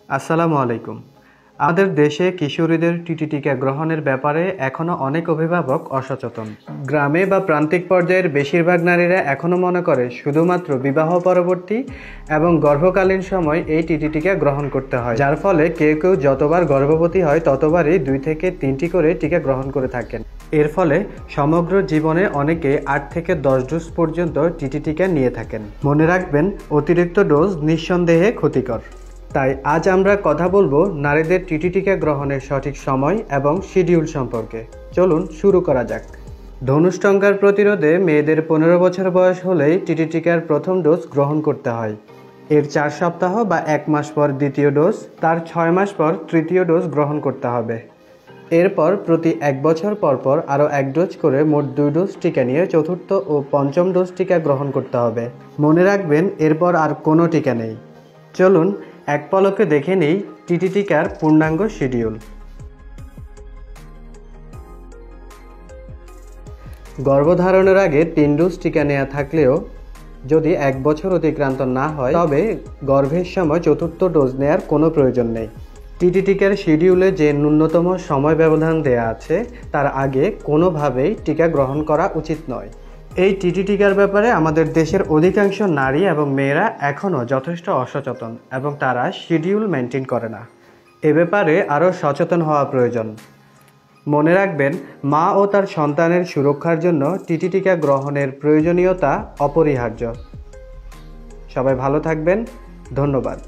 আসসালামু আলাইকুম। আমাদের দেশে কিশোরীদের টিটি টিকা গ্রহণের ব্যাপারে এখনও অনেক অভিভাবক অসচেতন। গ্রামে বা প্রান্তিক পর্যায়ের বেশিরভাগ নারীরা এখনও মনে করে শুধুমাত্র বিবাহ পরবর্তী এবং গর্ভকালীন সময় এই টিটি টিকা গ্রহণ করতে হয়, যার ফলে কেউ কেউ যতবার গর্ভবতী হয় ততবারই 2 থেকে 3টি করে টিকা গ্রহণ করে থাকেন। এর ফলে সমগ্র জীবনে অনেকে 8 থেকে 10 ডোজ পর্যন্ত টিটি টিকা নিয়ে থাকেন। মনে রাখবেন, অতিরিক্ত ডোজ নিঃসন্দেহে ক্ষতিকর। তাই আজ আমরা কথা বলবো নারীদের টিটি টিকা গ্রহণের সঠিক সময় এবং শিডিউল সম্পর্কে। চলুন শুরু করা যাক। ধনুষ্টঙ্কার প্রতিরোধে মেয়েদের 15 বছর বয়স হলেই টিটি টিকার প্রথম ডোজ গ্রহণ করতে হয়। এর 4 সপ্তাহ বা 1 মাস পর দ্বিতীয় ডোজ, তার 6 মাস পর তৃতীয় ডোজ গ্রহণ করতে হবে। এরপর প্রতি 1 বছর পর পর আরও 1 ডোজ করে মোট 2 ডোজ টিকা নিয়ে চতুর্থ ও পঞ্চম ডোজ টিকা গ্রহণ করতে হবে। মনে রাখবেন, এরপর আর কোনো টিকা নেই। চলুন এক পলকে দেখে নেই টিটি টিকার পূর্ণাঙ্গ শিডিউল। গর্ভধারণের আগে 3 ডোজ টিকা নেওয়া থাকলেও যদি 1 বছর অতিক্রান্ত না হয় তবে গর্ভের সময় চতুর্থ ডোজ নেওয়ার কোনো প্রয়োজন নেই। টিটি টিকার শিডিউলে যে ন্যূনতম সময় ব্যবধান দেয়া আছে তার আগে কোনোভাবেই টিকা গ্রহণ করা উচিত নয়। এই টিটি টিকার ব্যাপারে আমাদের দেশের অধিকাংশ নারী এবং মেয়েরা এখনও যথেষ্ট অসচেতন এবং তারা শিডিউল মেনটেন করে না। এ ব্যাপারে আরও সচেতন হওয়া প্রয়োজন। মনে রাখবেন, মা ও তার সন্তানের সুরক্ষার জন্য টিটি টিকা গ্রহণের প্রয়োজনীয়তা অপরিহার্য। সবাই ভালো থাকবেন। ধন্যবাদ।